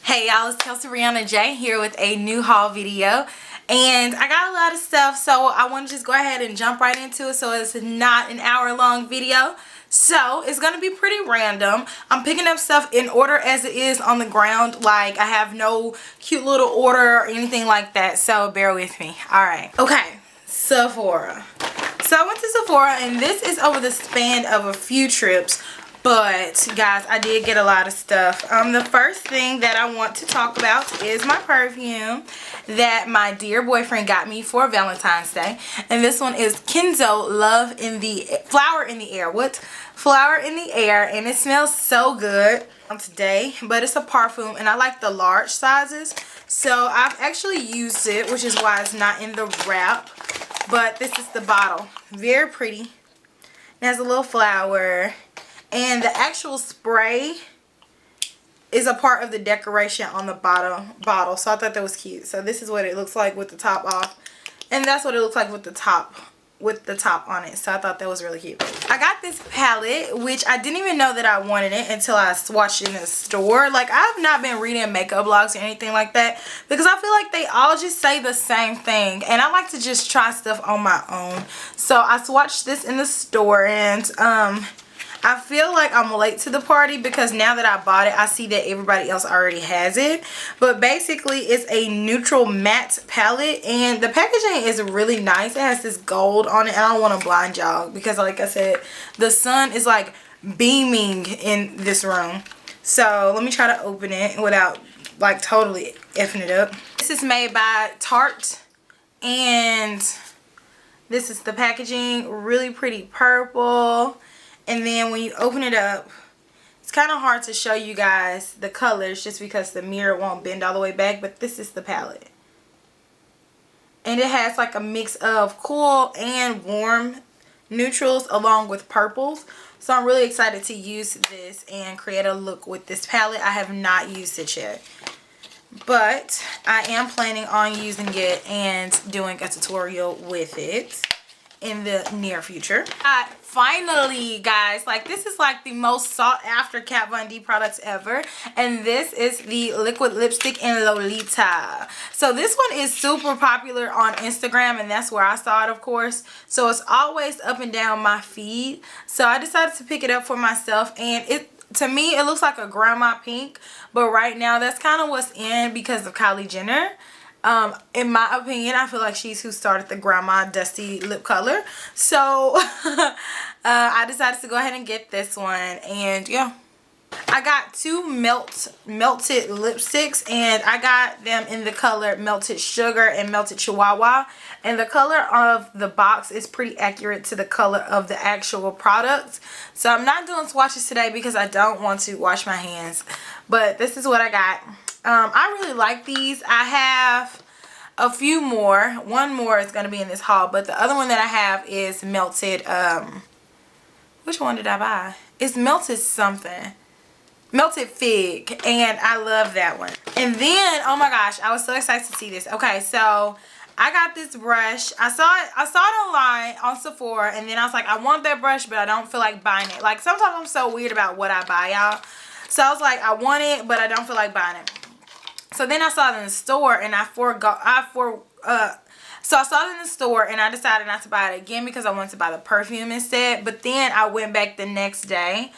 Hey y'all, it's Kelsee Briana J here with a new haul video, and I got a lot of stuff, so I want to just go ahead and jump right into it so it's not an hour-long video. So it's gonna be pretty random. I'm picking up stuff in order as it is on the ground. Like, I have no cute little order or anything like that, so bear with me. Alright, okay, Sephora. So I went to Sephora, and this is over the span of a few trips. But guys, I did get a lot of stuff. The first thing that I want to talk about is my perfume that my dear boyfriend got me for Valentine's Day. And this one is Kenzo Flower in the Air. What? Flower in the Air. And it smells so good today. But it's a perfume and I like the large sizes. So I've actually used it, which is why it's not in the wrap. But this is the bottle. Very pretty. It has a little flower. And the actual spray is a part of the decoration on the bottle. So I thought that was cute. So this is what it looks like with the top off. And that's what it looks like with the top on it. So I thought that was really cute. I got this palette, which I didn't even know that I wanted it until I swatched it in the store. Like, I've not been reading makeup blogs or anything like that because I feel like they all just say the same thing. And I like to just try stuff on my own. So I swatched this in the store, and I feel like I'm late to the party because now that I bought it, I see that everybody else already has it. But basically, it's a neutral matte palette, and the packaging is really nice. It has this gold on it. I don't want to blind y'all because, like I said, the sun is like beaming in this room. So let me try to open it without like totally effing it up. This is made by Tarte, and this is the packaging. Really pretty purple. And then when you open it up, it's kind of hard to show you guys the colors just because the mirror won't bend all the way back. But this is the palette. And it has like a mix of cool and warm neutrals along with purples. So I'm really excited to use this and create a look with this palette. I have not used it yet, but I am planning on using it and doing a tutorial with it in the near future. Finally, guys, like, this is like the most sought after Kat Von D products ever, and this is the liquid lipstick in Lolita. So this one is super popular on Instagram, and that's where I saw it, of course. So it's always up and down my feed, so I decided to pick it up for myself. And to me it looks like a grandma pink, but right now that's kind of what's in because of Kylie Jenner. In my opinion, I feel like she's who started the grandma dusty lip color. So I decided to go ahead and get this one. And yeah, I got two melted lipsticks, and I got them in the color Melted Sugar and Melted Chihuahua. And the color of the box is pretty accurate to the color of the actual product. So I'm not doing swatches today because I don't want to wash my hands. But this is what I got. I really like these. I have a few more. One more is going to be in this haul, but the other one that I have is melted, which one did I buy? It's melted something. Melted Fig, and I love that one. And then, oh my gosh, I was so excited to see this. Okay, so I got this brush. I saw it online on Sephora, and then I was like, I want that brush, but I don't feel like buying it. Like, sometimes I'm so weird about what I buy, y'all. So I was like, I want it, but I don't feel like buying it. So then I saw it in the store, and so I saw it in the store, and I decided not to buy it again because I wanted to buy the perfume instead. But then I went back the next day,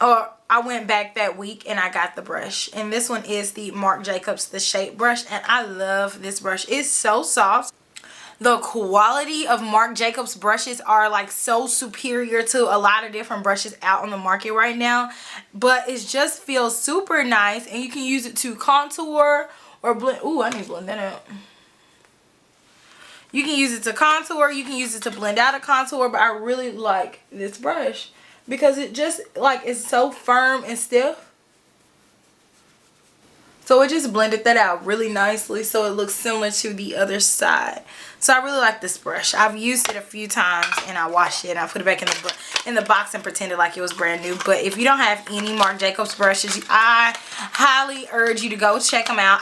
or I went back that week, and I got the brush. And this one is the Marc Jacobs The Shape Brush, and I love this brush. It's so soft. The quality of Marc Jacobs brushes are like so superior to a lot of different brushes out on the market right now. But it just feels super nice, and you can use it to contour or blend. Ooh, I need to blend that out. You can use it to contour. You can use it to blend out a contour. But I really like this brush because it just like is so firm and stiff. So it just blended that out really nicely so it looks similar to the other side. So I really like this brush. I've used it a few times, and I washed it and I put it back in the box and pretended like it was brand new. But if you don't have any Marc Jacobs brushes, I highly urge you to go check them out.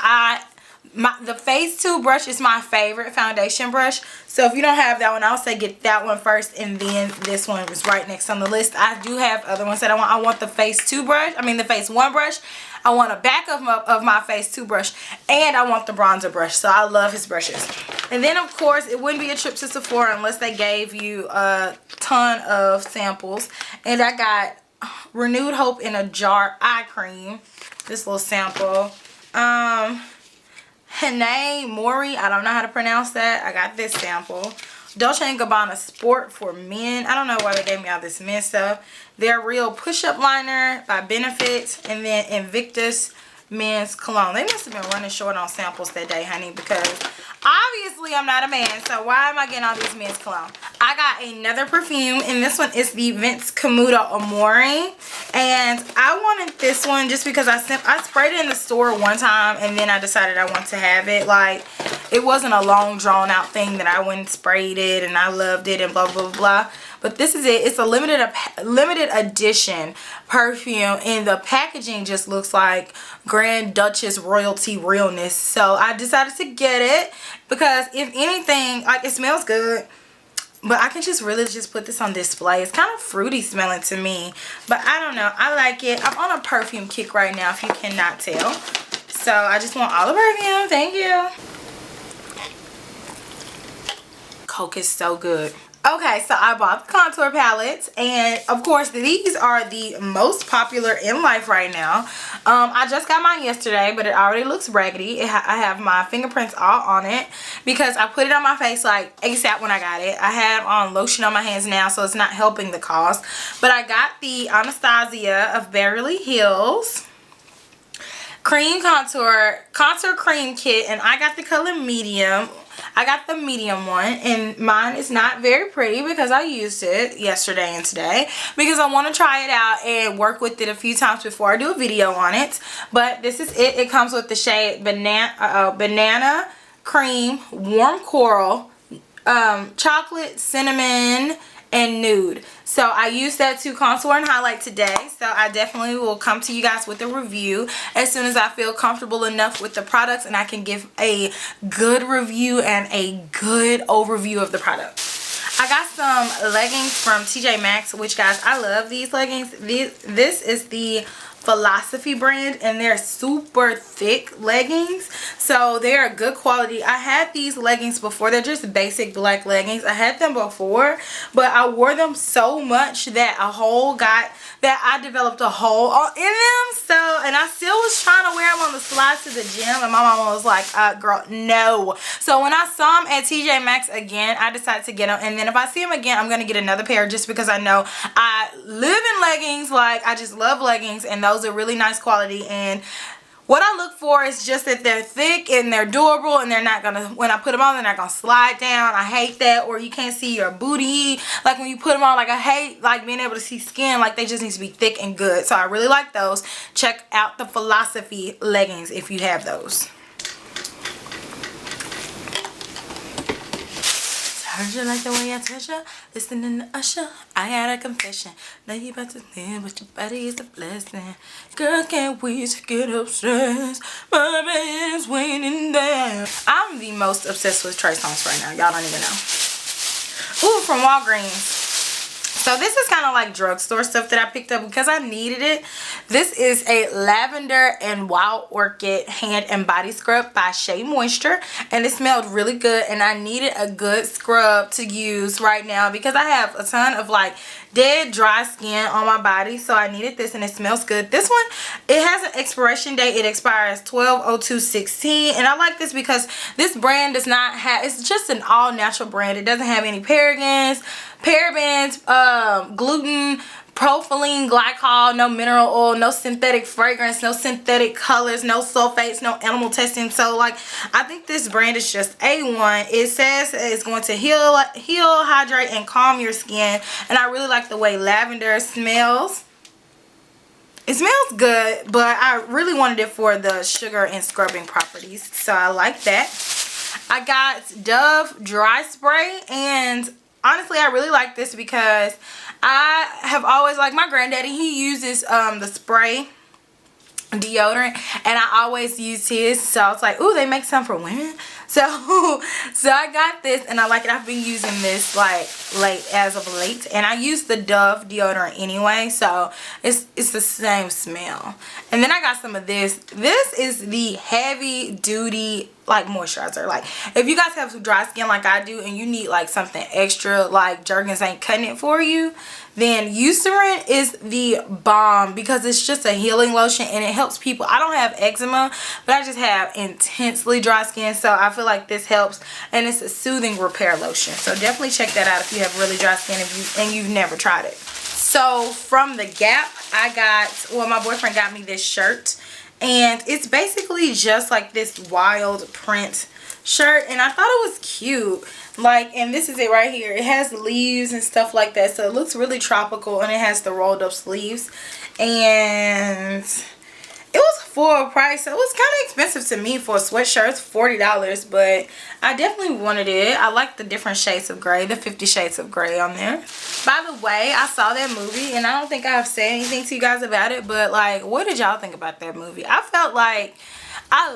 The Phase 2 brush is my favorite foundation brush. So if you don't have that one, I'll say get that one first, and then this one is right next on the list. I do have other ones that I want. I want the Phase 2 brush. I mean the Phase 1 brush. I want a back of my Phase 2 brush, and I want the bronzer brush. So I love his brushes. And then of course it wouldn't be a trip to Sephora unless they gave you a ton of samples. And I got Renewed Hope in a Jar eye cream. This little sample. Hene Mori, I don't know how to pronounce that. I got this sample. Dolce & Gabbana Sport for Men. I don't know why they gave me all this men stuff. Their Real Push-Up Liner by Benefit. And then Invictus Men's Cologne. They must have been running short on samples that day, honey, because obviously I'm not a man, so why am I getting all these men's cologne? I got another perfume, and this one is the Vince Camuto Amore, and I wanted this one just because I sprayed it in the store one time, and then I decided I want to have it. Like, it wasn't a long drawn out thing that I went and sprayed it and I loved it and blah blah blah. But this is it. It's a limited edition perfume, and the packaging just looks like Grand Duchess royalty realness. So I decided to get it because if anything, like, it smells good, but I can just really just put this on display. It's kind of fruity smelling to me, but I don't know. I like it. I'm on a perfume kick right now, if you cannot tell. So I just want all the perfume. Thank you. Coke is so good. Okay, so I bought the contour palettes, and of course these are the most popular in life right now. I just got mine yesterday, but it already looks raggedy. I have my fingerprints all on it because I put it on my face like ASAP when I got it. I have on lotion on my hands now, so it's not helping the cause. But I got the Anastasia of Beverly Hills cream contour cream kit, and I got the color medium. I got the medium one, and mine is not very pretty because I used it yesterday and today because I want to try it out and work with it a few times before I do a video on it. But this is it. It comes with the shade banana cream, warm coral, chocolate, cinnamon, and nude. So I used that to contour and highlight today. So I definitely will come to you guys with a review as soon as I feel comfortable enough with the products and I can give a good review and a good overview of the product. I got some leggings from TJ Maxx, which, guys, I love these leggings. This is the Philosophy brand, and they're super thick leggings, so they're good quality. I had these leggings before. They're just basic black leggings. I had them before, but I wore them so much that I developed a hole in them. So, and I still was trying to wear them on the slides to the gym, and my mama was like, girl, no. So when I saw them at TJ Maxx again, I decided to get them, and then if I see them again, I'm gonna get another pair just because I know I live in leggings. Like, I just love leggings, and those are really nice quality. And what I look for is just that they're thick and they're durable, and they're not gonna, when I put them on, they're not gonna slide down. I hate that. Or you can't see your booty, like when you put them on. Like, I hate like being able to see skin. Like, they just need to be thick and good. So I really like those. Check out the Philosophy leggings if you have those. Heard you like the way I touch you, listening to Usher, I had a confession. Now you about to live, but your body is a blessing. Girl, can't wait to get upstairs. My bed is waiting there. I'm the most obsessed with Trey Songz right now. Y'all don't even know. Ooh, from Walgreens. So this is kind of like drugstore stuff that I picked up because I needed it. This is a Lavender and Wild Orchid hand and body scrub by Shea Moisture, and it smelled really good, and I needed a good scrub to use right now because I have a ton of like dead dry skin on my body. So I needed this, and it smells good. This one, it has an expiration date. It expires 12/02/16, and I like this because this brand does not have, it's just an all natural brand. It doesn't have any parabens, gluten, propylene glycol, no mineral oil, no synthetic fragrance, no synthetic colors, no sulfates, no animal testing. So like, I think this brand is just A1. It says it's going to heal, hydrate, and calm your skin, and I really like the way lavender smells. It smells good, but I really wanted it for the sugar and scrubbing properties, so I like that. I got Dove dry spray, and honestly, I really like this because I have always, like, my granddaddy, he uses the spray deodorant, and I always use his, so I was like, ooh, they make some for women. So I got this and I like it. I've been using this like as of late, and I use the Dove deodorant anyway, so it's the same smell. And then I got some of this. This is the heavy duty like moisturizer. Like if you guys have dry skin like I do and you need like something extra, like Jergens ain't cutting it for you, then Eucerin is the bomb, because it's just a healing lotion and it helps people. I don't have eczema, but I just have intensely dry skin, so I feel like this helps, and it's a soothing repair lotion. So definitely check that out if you have really dry skin and you've never tried it. So from the Gap, I got, well, my boyfriend got me this shirt, and it's basically just like this wild print shirt, and I thought it was cute. Like, and this is it right here. It has leaves and stuff like that, so it looks really tropical, and it has the rolled up sleeves, and it was full price. So it was kind of expensive to me for a sweatshirt. It's $40, but I definitely wanted it. I like the different shades of gray, the 50 Shades of Grey on there. By the way, I saw that movie, and I don't think I've said anything to you guys about it, but like, what did y'all think about that movie? I felt like I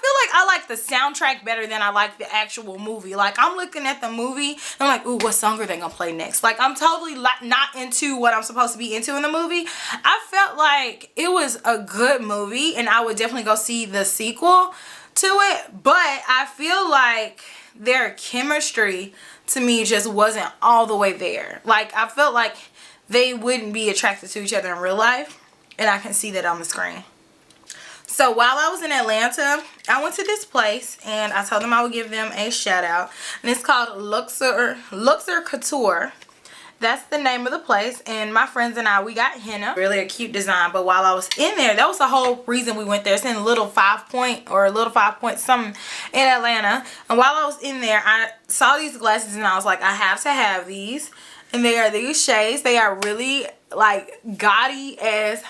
feel like I like the soundtrack better than I like the actual movie. Like, I'm looking at the movie and I'm like, ooh, what song are they gonna play next? Like, I'm totally not into what I'm supposed to be into in the movie. I felt like it was a good movie, and I would definitely go see the sequel to it, but I feel like their chemistry to me just wasn't all the way there. Like, I felt like they wouldn't be attracted to each other in real life, and I can see that on the screen. So while I was in Atlanta, I went to this place and I told them I would give them a shout out. And it's called Luxor Couture. That's the name of the place. And my friends and I, we got henna. Really a cute design. But while I was in there, that was the whole reason we went there. It's in Little 5 Point or Little 5 Point something in Atlanta. And while I was in there, I saw these glasses and I was like, I have to have these. And they are these shades. They are really like gaudy as,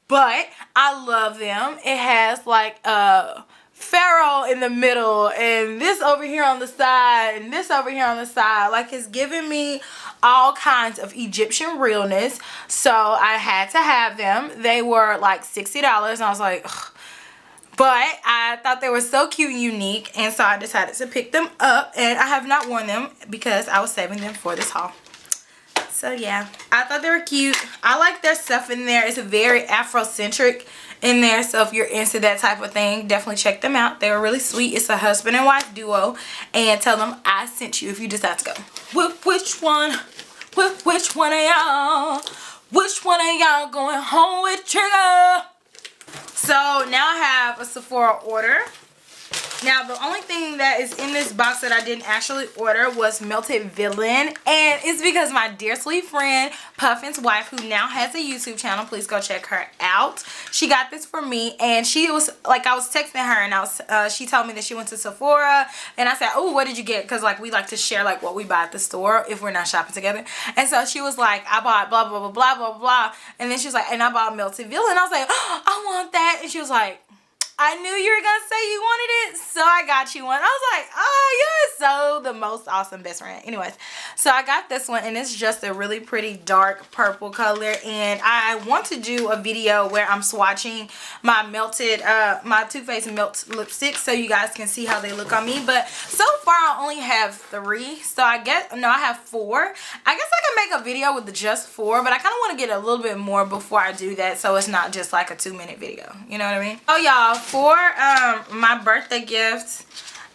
but I love them. It has like a ferrule in the middle, and this over here on the side, and this over here on the side. Like, it's giving me all kinds of Egyptian realness. So I had to have them. They were like $60, and I was like, ugh. But I thought they were so cute and unique, and so I decided to pick them up, and I have not worn them because I was saving them for this haul. So yeah, I thought they were cute. I like their stuff in there. It's very Afrocentric in there, so if you're into that type of thing, definitely check them out. They were really sweet. It's a husband and wife duo, and tell them I sent you if you decide to go. Which one of y'all? Which one of y'all going home with Trigger? So now I have a Sephora order. Now, the only thing that is in this box that I didn't actually order was Melted Villain. And it's because my dear sweet friend, Puffin's wife, who now has a YouTube channel, please go check her out. She got this for me, and she was, like, I was texting her, and she told me that she went to Sephora. And I said, oh, what did you get? Because, like, we like to share, like, what we buy at the store if we're not shopping together. And so she was like, I bought blah, blah, blah, blah, blah, blah. And then she was like, and I bought Melted Villain. I was like, oh, I want that. And she was like, I knew you were gonna say you wanted it, so I got you one. I was like, oh, you're so the most awesome best friend. Anyways, so I got this one, and it's just a really pretty dark purple color, and I want to do a video where I'm swatching my my Too Faced Melt lipsticks so you guys can see how they look on me. But so far I only have 3, so I have 4. I guess I can make a video with just 4, but I kind of want to get a little bit more before I do that, so it's not just like a 2-minute video. You know what I mean? Oh, y'all, for my birthday gift,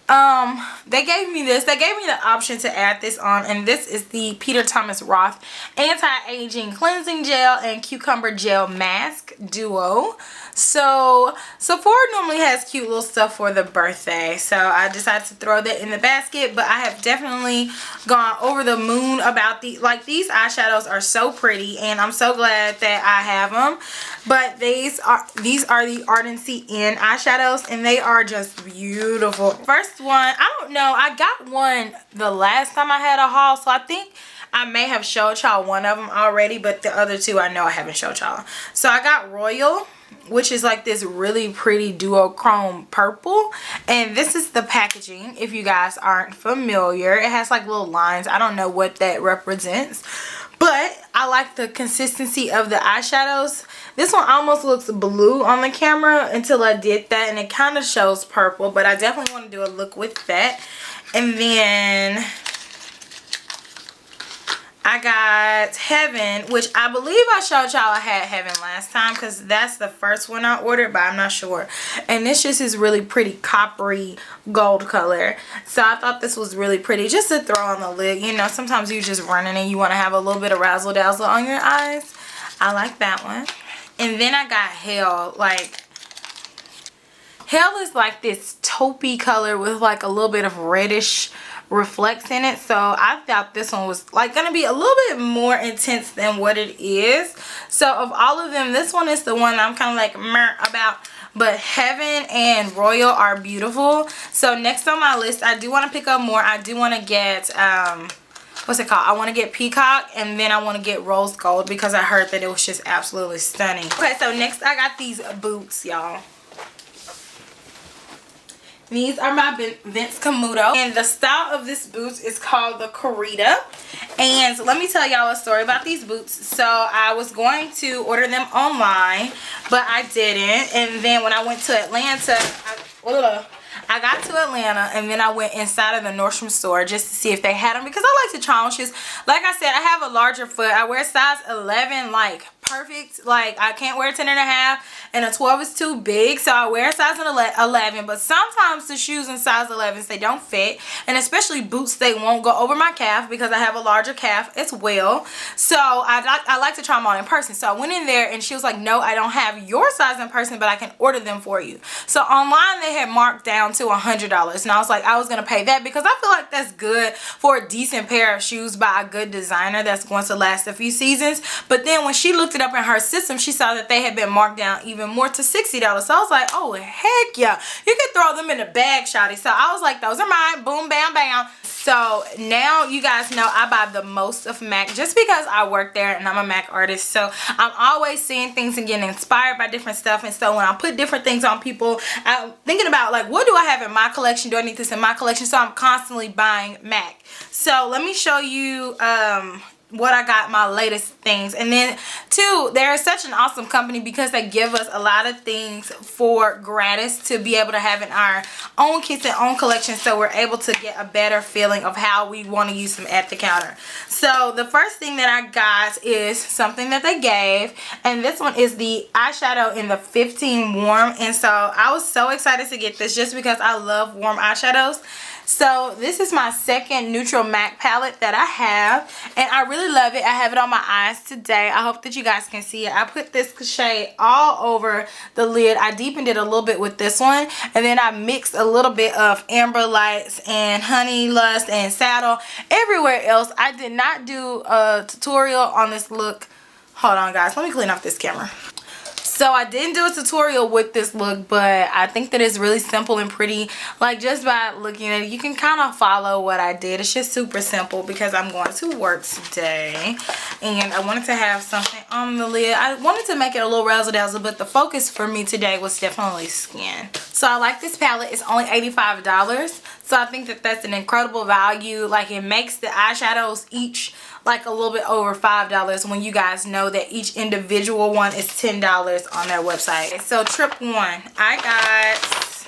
they gave me this. They gave me the option to add this on, and this is the Peter Thomas Roth Anti-Aging Cleansing Gel and Cucumber Gel Mask Duo. So Sephora normally has cute little stuff for the birthday, so I decided to throw that in the basket. But I have definitely gone over the moon about these eyeshadows are so pretty, and I'm so glad that I have them. But these are the Ardency In eyeshadows, and they are just beautiful. First one, I don't know, I got one the last time I had a haul, so I think I may have showed y'all one of them already, but the other 2 I know I haven't showed y'all. So I got Royal, which is like this really pretty duochrome purple, and this is the packaging if you guys aren't familiar. It has like little lines. I don't know what that represents, but I like the consistency of the eyeshadows. This one almost looks blue on the camera until I did that, and it kind of shows purple, but I definitely want to do a look with that. And then I got Heaven, which I believe I showed y'all I had Heaven last time because that's the first one I ordered, but I'm not sure. And this just is really pretty coppery gold color. So I thought this was really pretty just to throw on the lid. You know, sometimes you're just running and you want to have a little bit of razzle dazzle on your eyes. I like that one. And then I got Hell. Like, Hell is like this taupey color with like a little bit of reddish reflects in it. So I thought this one was like gonna be a little bit more intense than what it is. So of all of them, this one is the one I'm kind of like meh about. But Heaven and Royal are beautiful. So next on my list, I do want to pick up more. I do want to get what's it called? I want to get Peacock, and then I want to get Rose Gold because I heard that it was just absolutely stunning. Okay, so next I got these boots, y'all. These are my Vince Camuto, and the style of this boots is called the Corita. And let me tell y'all a story about these boots. So I was going to order them online, but I didn't. And then when I went to Atlanta, I got to Atlanta, and then I went inside of the Nordstrom store just to see if they had them because I like to try on shoes. Like I said, I have a larger foot. I wear size 11, like perfect. Like I can't wear 10 and a half, and a 12 is too big, so I wear size 11. But sometimes the shoes in size 11s, they don't fit, and especially boots, they won't go over my calf because I have a larger calf as well. So I like to try them on in person. So I went in there, and she was like, no, I don't have your size in person, but I can order them for you. So online they had marked down to $100, and I was like, I was gonna pay that because I feel like that's good for a decent pair of shoes by a good designer that's going to last a few seasons. But then when she looked it up in her system, she saw that they had been marked down even more to $60. So I was like, oh heck yeah, you can throw them in the bag, shawty. So I was like, those are mine. Boom, bam, bam. So now you guys know I buy the most of MAC just because I work there and I'm a MAC artist. So I'm always seeing things and getting inspired by different stuff. And so when I put different things on people, I'm thinking about like, what do I have in my collection? Do I need this in my collection? So I'm constantly buying MAC. So let me show you what I got, my latest things. And then two, they're such an awesome company because they give us a lot of things for gratis to be able to have in our own kits and own collection, so we're able to get a better feeling of how we want to use them at the counter. So the first thing that I got is something that they gave, and this one is the eyeshadow in the 15 warm. And so I was so excited to get this just because I love warm eyeshadows. So this is my second neutral MAC palette that I have, and I really love it. I have it on my eyes today. I hope that you guys can see it. I put this shade all over the lid. I deepened it a little bit with this one, and then I mixed a little bit of Amber Lights and Honey Lust and Saddle everywhere else. I did not do a tutorial on this look. Hold on guys, let me clean off this camera. So I didn't do a tutorial with this look, but I think that it's really simple and pretty. Like just by looking at it, you can kind of follow what I did. It's just super simple because I'm going to work today, and I wanted to have something on the lid. I wanted to make it a little razzle dazzle, but the focus for me today was definitely skin. So I like this palette. It's only $85. So I think that that's an incredible value. Like it makes the eyeshadows each like a little bit over $5 when you guys know that each individual one is $10 on their website. So trip one, I got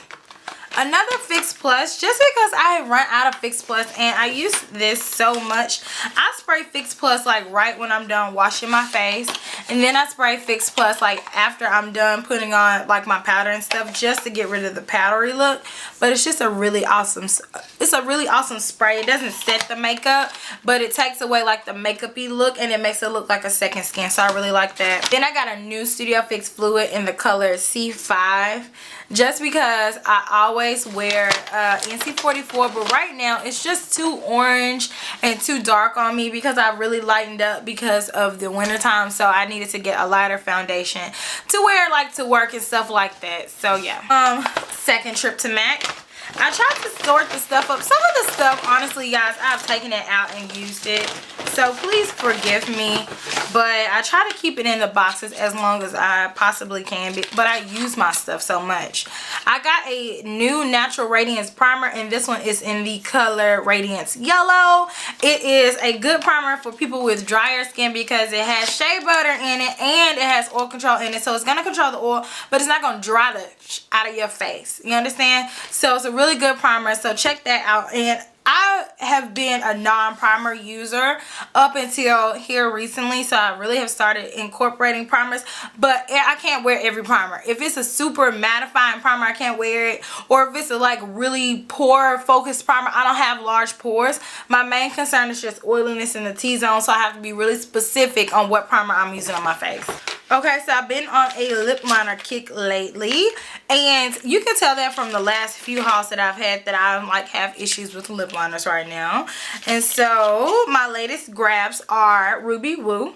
another Fix Plus just because I have run out of Fix Plus, and I use this so much. I spray Fix Plus like right when I'm done washing my face, and then I spray Fix Plus like after I'm done putting on like my powder and stuff just to get rid of the powdery look. But it's just a really awesome, it's a really awesome spray. It doesn't set the makeup, but it takes away like the makeup-y look, and it makes it look like a second skin. So I really like that. Then I got a new Studio Fix fluid in the color C5 just because I always wear NC44, but right now it's just too orange and too dark on me because I really lightened up because of the winter time. So I needed to get a lighter foundation to wear like to work and stuff like that. So yeah, second trip to MAC. I tried to sort the stuff up. Some of the stuff, honestly guys, I've taken it out and used it. So so please forgive me, but I try to keep it in the boxes as long as I possibly can, but I use my stuff so much. I got a new Natural Radiance primer, and this one is in the color Radiance Yellow. It is a good primer for people with drier skin because it has shea butter in it and it has oil control in it, so it's going to control the oil, but it's not going to dry the out of your face. You understand? So it's a really good primer, so check that out. And I have been a non-primer user up until here recently, so I really have started incorporating primers, but I can't wear every primer. If it's a super mattifying primer, I can't wear it, or if it's a like really pore focused primer. I don't have large pores. My main concern is just oiliness in the T-zone, so I have to be really specific on what primer I'm using on my face. Okay, so I've been on a lip liner kick lately, and you can tell that from the last few hauls that I've had that I like have issues with lip liners right now. And so my latest grabs are Ruby Woo,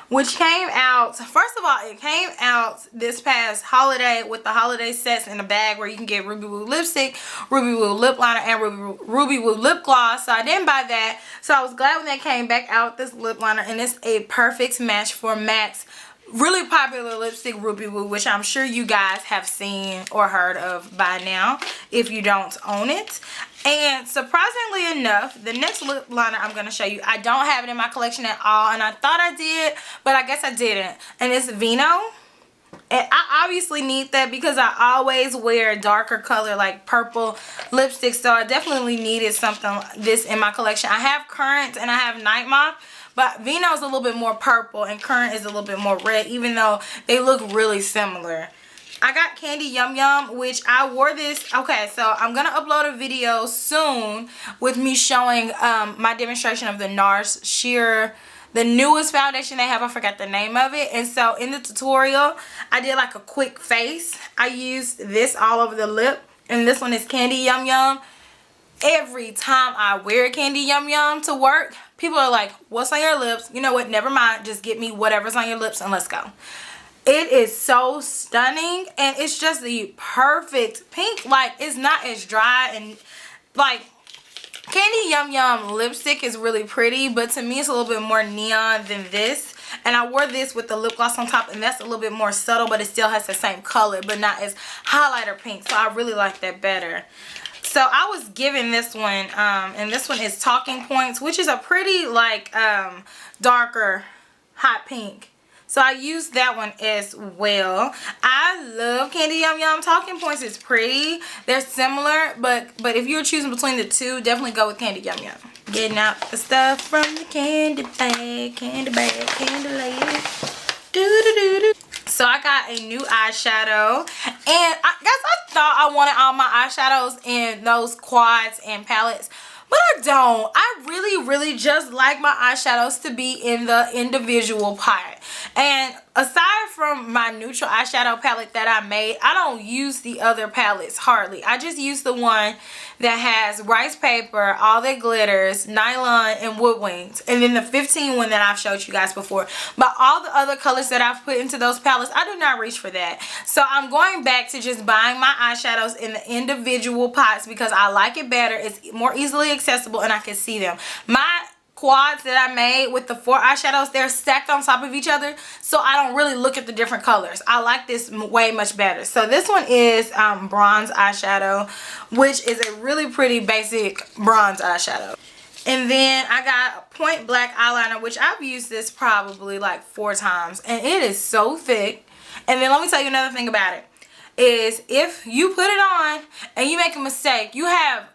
which came out, first of all, it came out this past holiday with the holiday sets in a bag where you can get Ruby Woo lipstick, Ruby Woo lip liner, and Ruby Woo lip gloss. So I didn't buy that, so I was glad when they came back out with this lip liner, and it's a perfect match for MAC's really popular lipstick, Ruby Woo, which I'm sure you guys have seen or heard of by now if you don't own it. And surprisingly enough, the next lip liner I'm going to show you, I don't have it in my collection at all, and I thought I did, but I guess I didn't. And it's Vuitton. And I obviously need that because I always wear darker color like purple lipstick, so I definitely needed something like this in my collection. I have Current and I have Night Moth, but Vuitton is a little bit more purple and Current is a little bit more red, even though they look really similar. I got Candy Yum Yum, which I wore this. Okay, so I'm going to upload a video soon with me showing my demonstration of the NARS Sheer, the newest foundation they have. I forgot the name of it. And so in the tutorial, I did like a quick face. I used this all over the lip, and this one is Candy Yum Yum. Every time I wear Candy Yum Yum to work, people are like, what's on your lips? You know what, never mind, just get me whatever's on your lips and let's go. It is so stunning, and it's just the perfect pink. Like, it's not as dry, and like Candy Yum Yum lipstick is really pretty, but to me it's a little bit more neon than this. And I wore this with the lip gloss on top, and that's a little bit more subtle, but it still has the same color, but not as highlighter pink, so I really like that better. So I was given this one, and this one is Talking Points, which is a pretty like darker hot pink. So I used that one as well. I love Candy Yum Yum. Talking Points is pretty. They're similar, but if you're choosing between the two, definitely go with Candy Yum Yum. Getting out the stuff from the candy bag, candy lady. Do-do-do-do. So I got a new eyeshadow, and I guess I thought I wanted all my eyeshadows in those quads and palettes, but I don't. I really just like my eyeshadows to be in the individual pot. And aside from my neutral eyeshadow palette that I made, I don't use the other palettes hardly. I just use the one that has rice paper, all that glitters, nylon, and wood wings, and then the 15 one that I've showed you guys before. But all the other colors that I've put into those palettes, I do not reach for that. So I'm going back to just buying my eyeshadows in the individual pots because I like it better. It's more easily accessible and I can see them. My quads that I made with the 4 eyeshadows, they're stacked on top of each other, so I don't really look at the different colors. I like this way much better. So this one is bronze eyeshadow, which is a really pretty basic bronze eyeshadow. And then I got Point Black eyeliner, which I've used this probably like 4 times, and it is so thick. And then let me tell you another thing about it, is if you put it on and you make a mistake, you have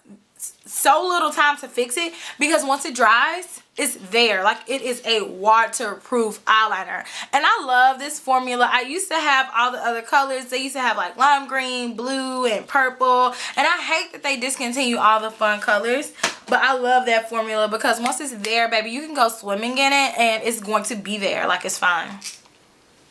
so little time to fix it, because once it dries, it's there. Like, it is a waterproof eyeliner, and I love this formula. I used to have all the other colors. They used to have like lime green, blue, and purple, and I hate that they discontinue all the fun colors, but I love that formula because once it's there, baby, you can go swimming in it and it's going to be there. Like, it's fine.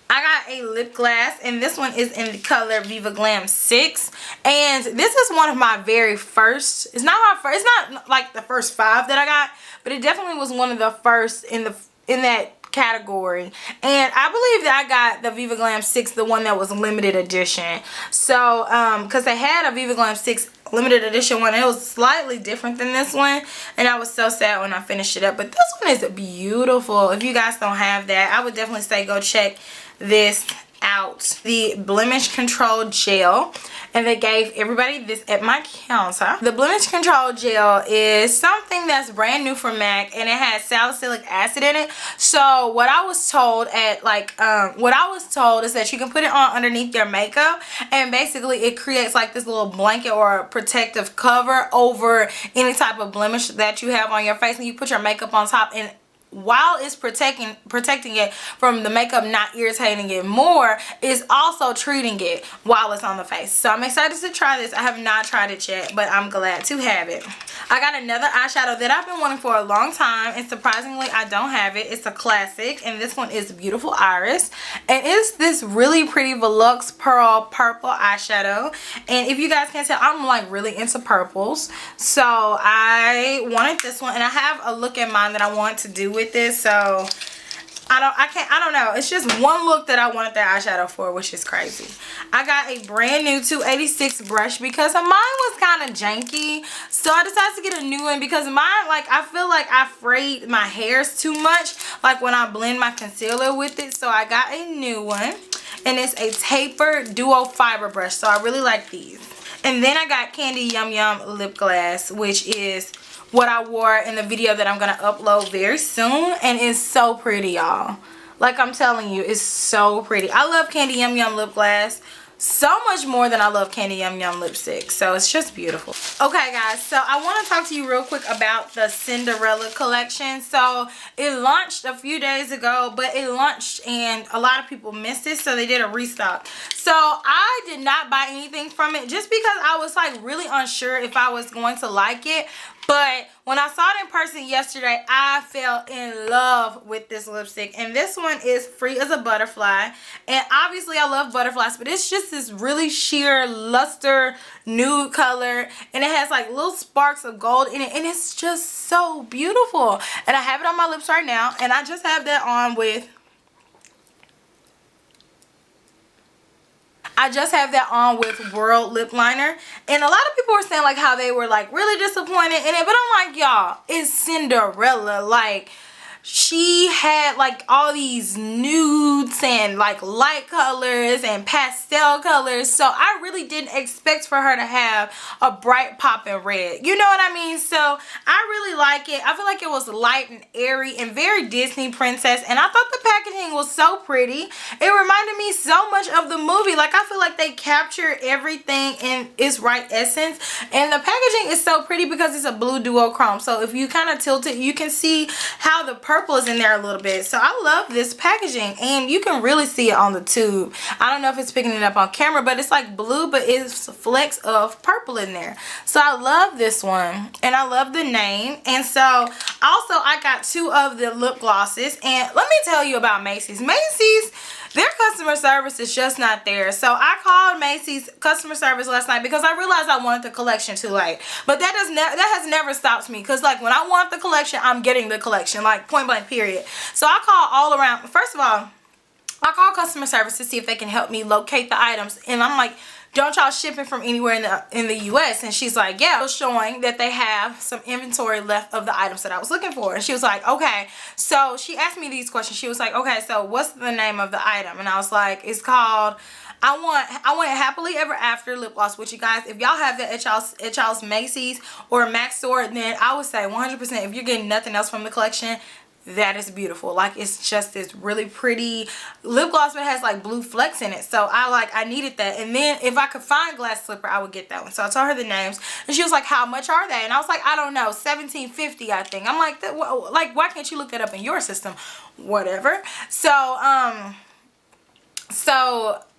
I got a lip gloss, and this one is in the color Viva Glam 6, and this is one of my very first. It's not like the first 5 that I got, but it definitely was one of the first in that category. And I believe that I got the Viva Glam 6, the one that was limited edition. So because they had a Viva Glam 6 limited edition one. It was slightly different than this one, and I was so sad when I finished it up. But this one is beautiful. If you guys don't have that, I would definitely say go check this out. The blemish control gel, and they gave everybody this at my counter. The blemish control gel is something that's brand new for MAC, and it has salicylic acid in it. So what I was told at is that you can put it on underneath your makeup, and basically it creates like this little blanket or a protective cover over any type of blemish that you have on your face, and you put your makeup on top, and while it's protecting it from the makeup not irritating it more, is also treating it while it's on the face. So I'm excited to try this. I have not tried it yet, but I'm glad to have it. I got another eyeshadow that I've been wanting for a long time, and surprisingly I don't have it. It's a classic, and this one is Beautiful Iris, and it's this really pretty Volux Pearl purple eyeshadow. And if you guys can't tell, I'm like really into purples, so I wanted this one, and I have a look in mind that I want to do with this. So I don't know. It's just one look that I wanted that eyeshadow for, which is crazy. I got a brand new 286 brush because mine was kind of janky. So I decided to get a new one because mine, like, I feel like I frayed my hairs too much, like when I blend my concealer with it. So I got a new one, and it's a tapered duo fiber brush. So I really like these. And then I got Candy Yum Yum lip gloss, which is what I wore in the video that I'm gonna upload very soon, and it's so pretty, y'all. Like I'm telling you, it's so pretty. I love Candy Yum Yum lip gloss so much more than I love Candy Yum Yum lipstick, so it's just beautiful. Okay guys, so I want to talk to you real quick about the Cinderella collection. So it launched a few days ago, but it launched and a lot of people missed it, so they did a restock. So I did not buy anything from it just because I was like really unsure if I was going to like it. But when I saw it in person yesterday, I fell in love with this lipstick. And this one is Free as a Butterfly. And obviously I love butterflies, but it's just this really sheer luster nude color. And it has like little sparks of gold in it. And it's just so beautiful. And I have it on my lips right now. And I just have that on with... World Lip Liner, and a lot of people were saying like how they were like really disappointed in it, but I'm like, y'all, it's Cinderella. Like, she had like all these nudes and like light colors and pastel colors, so I really didn't expect for her to have a bright popping red, you know what I mean? So I really like it. I feel like it was light and airy and very Disney princess, and I thought the packaging was so pretty. It reminded me so much of the movie. Like, I feel like they captured everything in its right essence, and the packaging is so pretty because it's a blue duochrome. So if you kind of tilt it, you can see how the purple is in there a little bit. So I love this packaging, and you can really see it on the tube. I don't know if it's picking it up on camera, but it's like blue, but it's flecks of purple in there. So I love this one, and I love the name. And so also I got two of the lip glosses, and let me tell you about Macy's. Macy's, their customer service is just not there. So I called Macy's customer service last night because I realized I wanted the collection too late. But that has never stopped me, because like when I want the collection, I'm getting the collection, like point blank period. So I called all around. First of all, I called customer service to see if they can help me locate the items, and I'm like, don't y'all ship it from anywhere in the US? And she's like, yeah, it was showing that they have some inventory left of the items that I was looking for. And she was like, okay. So she asked me these questions. She was like, okay, so what's the name of the item? And I was like, it's called I want Happily Ever After lip gloss. Which, you guys, if y'all have that at y'all's Macy's or Mac store, then I would say 100% if you're getting nothing else from the collection, that is beautiful. Like, it's just this really pretty lip gloss, but it has like blue flecks in it. So I needed that. And then if I could find Glass Slipper, I would get that one. So I told her the names, and she was like, how much are they? And I was like, I don't know, $17.50 I think. I'm like, why can't you look that up in your system? Whatever. So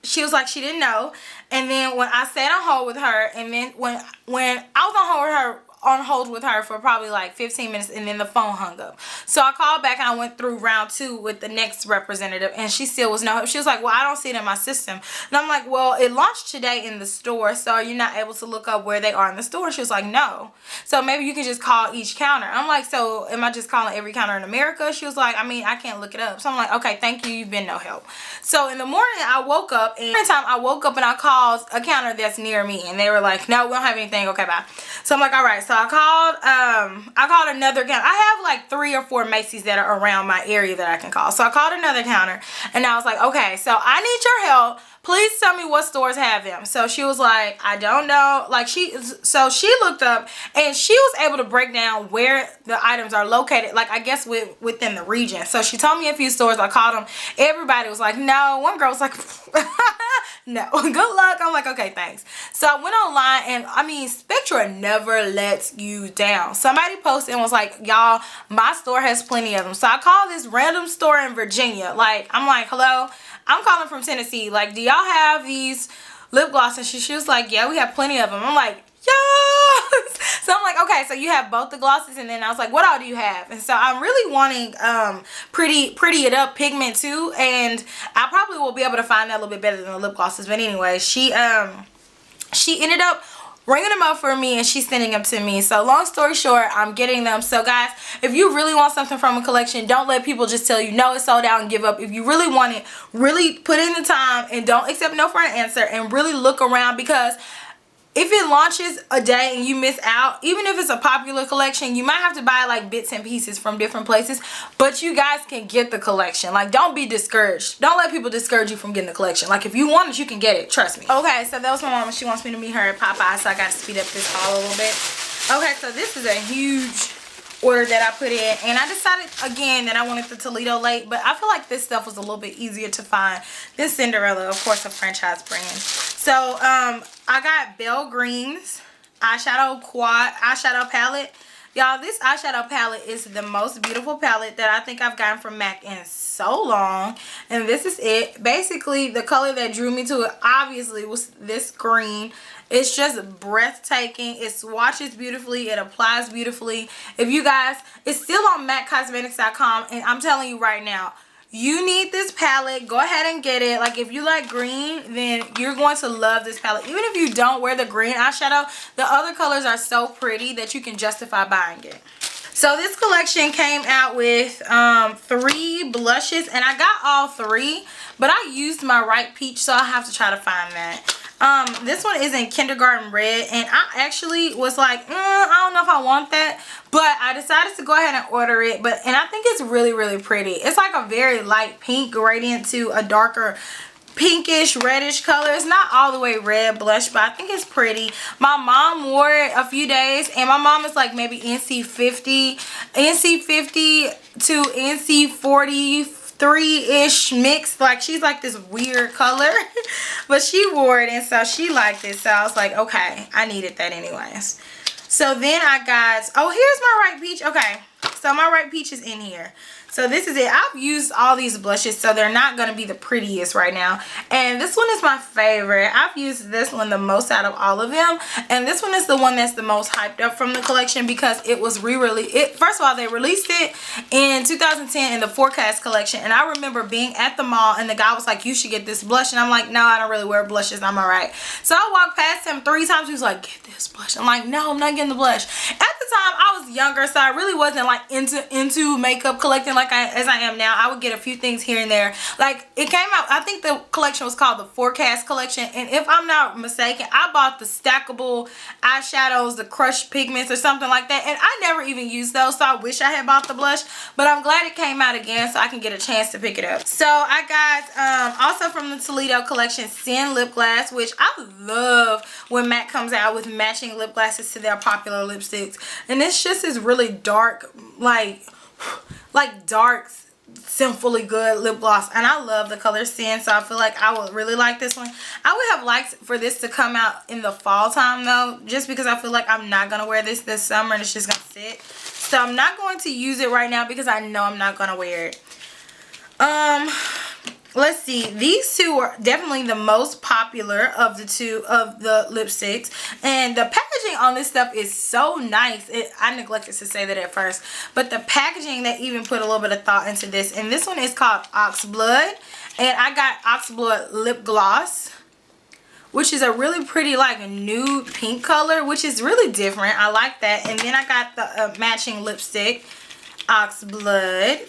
she was like, she didn't know. And then when I sat on hold with her, and then when I was on hold with her on hold with her for probably like 15 minutes, and then the phone hung up. So I called back and I went through round 2 with the next representative, and she still was no help. She was like, well, I don't see it in my system. And I'm like, well, it launched today in the store, so are you not able to look up where they are in the store? She was like, no. So maybe you can just call each counter. I'm like, so am I just calling every counter in America? She was like, I mean, I can't look it up. So I'm like, okay, thank you. You've been no help. So in the morning I woke up, and every time I woke up and I called a counter that's near me, and they were like, no, we don't have anything. Okay, bye. So I'm like, all right. So I called another counter. I have like 3 or 4 Macy's that are around my area that I can call. So I called another counter, and I was like, okay, so I need your help. Please tell me what stores have them. So she was like, I don't know. Like so she looked up, and she was able to break down where the items are located, like I guess within the region. So she told me a few stores. I called them. Everybody was like, no. One girl was like, no, good luck. I'm like, okay, thanks. So I went online, and I mean, Spectra never lets you down. Somebody posted and was like, y'all, my store has plenty of them. So I called this random store in Virginia. Like, I'm like, hello, I'm calling from Tennessee. Like, do y'all have these lip gloss? And she was like, yeah, we have plenty of them. I'm like, yes. So I'm like, okay, so you have both the glosses. And then I was like, what all do you have? And so I'm really wanting pretty it up pigment too, and I probably will be able to find that a little bit better than the lip glosses. But anyway, she ended up ringing them up for me, and she's sending them to me. So long story short, I'm getting them. So guys, if you really want something from a collection, don't let people just tell you no, it's sold out, and give up. If you really want it, really put in the time and don't accept no for an answer, and really look around, because if it launches a day and you miss out, even if it's a popular collection, you might have to buy like bits and pieces from different places, but you guys can get the collection. Like, don't be discouraged. Don't let people discourage you from getting the collection. Like, if you want it, you can get it. Trust me. Okay, so that was my mom. She wants me to meet her at Popeye, so I got to speed up this haul a little bit. Okay, so this is a huge order that I put in, and I decided again that I wanted the Toledo Lake, but I feel like this stuff was a little bit easier to find than Cinderella, of course, a franchise brand. So I got Belle Green's eyeshadow palette. Y'all, this eyeshadow palette is the most beautiful palette that I think I've gotten from MAC in so long, and this is it. Basically, the color that drew me to it obviously was this green. It's just breathtaking. It swatches beautifully. It applies beautifully. If you guys, it's still on MACcosmetics.com, and I'm telling you right now, you need this palette. Go ahead and get it. Like, if you like green, then you're going to love this palette. Even if you don't wear the green eyeshadow, the other colors are so pretty that you can justify buying it. So this collection came out with 3 blushes, and I got all 3, but I used my Ripe Peach, so I have to try to find that. This one is in Kindergarten Red, and I actually was like, I don't know if I want that, but I decided to go ahead and order it. And I think it's really, really pretty. It's like a very light pink gradient to a darker pinkish reddish color. It's not all the way red blush, but I think it's pretty. My mom wore it a few days, and my mom is like maybe NC 50 to NC 43-ish mix. Like, she's like this weird color, but she wore it, and so she liked it. So I was like, okay, I needed that anyways. So then I got, oh, here's my Ripe Peach. Okay, so my Ripe Peach is in here. So this is it. I've used all these blushes, so they're not going to be the prettiest right now. And this one is my favorite. I've used this one the most out of all of them. And this one is the one that's the most hyped up from the collection, because it was re-released. First of all, they released it in 2010 in the Forecast collection. And I remember being at the mall, and the guy was like, you should get this blush. And I'm like, no, I don't really wear blushes. I'm alright. So I walked past him 3 times. He was like, get this blush. I'm like, no, I'm not getting the blush. At the time, I was younger, so I really wasn't like into makeup collecting like as I am now. I would get a few things here and there. Like, it came out, I think the collection was called the Forecast collection, and if I'm not mistaken, I bought the stackable eyeshadows, the crushed pigments or something like that, and I never even used those, so I wish I had bought the blush, but I'm glad it came out again so I can get a chance to pick it up. So I got also from the Toledo collection, Sin lip gloss, which I love when MAC comes out with matching lip glosses to their popular lipsticks. And this just is really dark, like dark, sinfully good lip gloss, and I love the color Sin, so I feel like I would really like this one. I would have liked for this to come out in the fall time though, just because I feel like I'm not gonna wear this summer, and it's just gonna sit. So I'm not going to use it right now because I know I'm not gonna wear it. let's see, these two are definitely the most popular of the two of the lipsticks, and the packaging on this stuff is so nice. I neglected to say that at first, but the packaging, they even put a little bit of thought into this. And this one is called Oxblood, and I got Oxblood lip gloss, which is a really pretty like nude pink color, which is really different. I like that. And then I got the matching lipstick, Oxblood.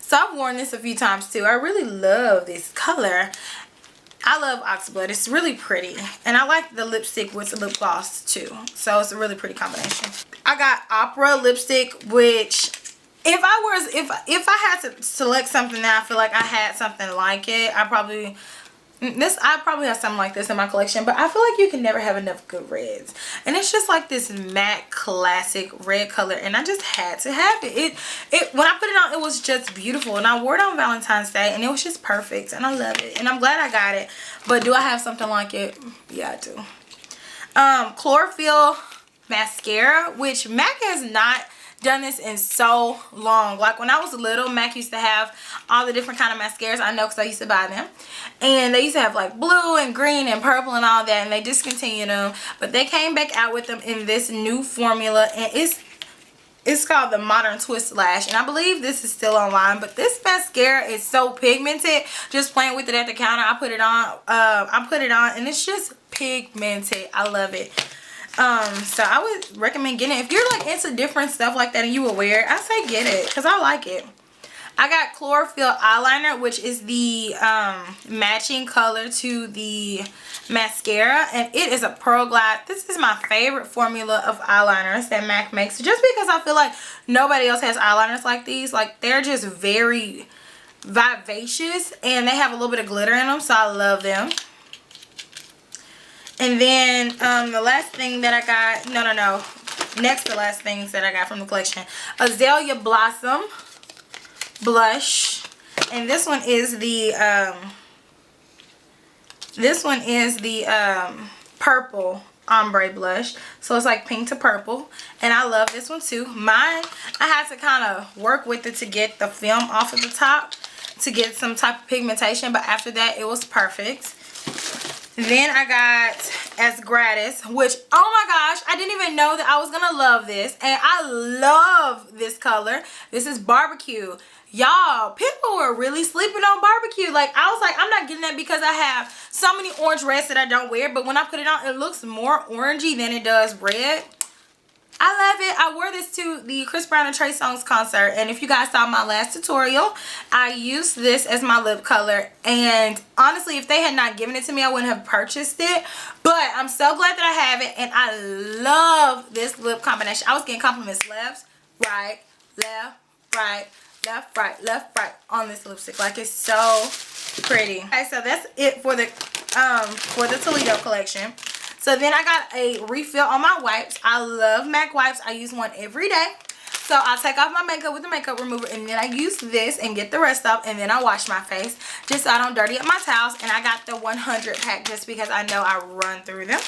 So I've worn this a few times too. I really love this color. I love Oxblood. It's really pretty. And I like the lipstick with the lip gloss too. So it's a really pretty combination. I got Opera lipstick, which if I had to select something that I feel like I had something like it, I probably have something like this in my collection. But I feel like you can never have enough good reds, and it's just like this matte classic red color, and I just had to have it. When I put it on, it was just beautiful, and I wore it on Valentine's Day, and it was just perfect, and I love it, and I'm glad I got it. But do I have something like it? Yeah, I do. Chlorophyll mascara, which MAC has not done this in so long. Like when I was little, MAC used to have all the different kind of mascaras. I know because I used to buy them, and they used to have like blue and green and purple and all that, and they discontinued them, but they came back out with them in this new formula, and it's called the Modern Twist Lash, and I believe this is still online. But this mascara is so pigmented. Just playing with it at the counter, I put it on, and it's just pigmented. I love it. So I would recommend getting it. If you're like into different stuff like that and you will wear it, I say get it because I like it. I got Chlorophyll eyeliner, which is the matching color to the mascara, and it is a Pearl Glide. This is my favorite formula of eyeliners that MAC makes, just because I feel like nobody else has eyeliners like these. Like, they're just very vivacious, and they have a little bit of glitter in them, so I love them. And then the last thing that I got, next to last things that I got from the collection, Azalea Blossom blush, and this one is the purple ombre blush, so it's like pink to purple, and I love this one too. Mine, I had to kind of work with it to get the film off of the top to get some type of pigmentation, but after that it was perfect. Then I got As Gratis, which, oh my gosh, I didn't even know that I was gonna love this, and I love this color. This is Barbecue. Y'all, people were really sleeping on Barbecue. Like, I was like, I'm not getting that because I have so many orange reds that I don't wear, but when I put it on, it looks more orangey than it does red. I love it. I wore this to the Chris Brown and Trey Songz concert, and if you guys saw my last tutorial, I used this as my lip color, and honestly, if they had not given it to me, I wouldn't have purchased it. But I'm so glad that I have it, and I love this lip combination. I was getting compliments left, right, left, right, left, right, left, right on this lipstick. Like, it's so pretty. Okay, so that's it for the Toledo collection. So then I got a refill on my wipes. I love MAC wipes. I use one every day. So I'll take off my makeup with the makeup remover, and then I use this and get the rest off, and then I wash my face just so I don't dirty up my towels. And I got the 100 pack just because I know I run through them.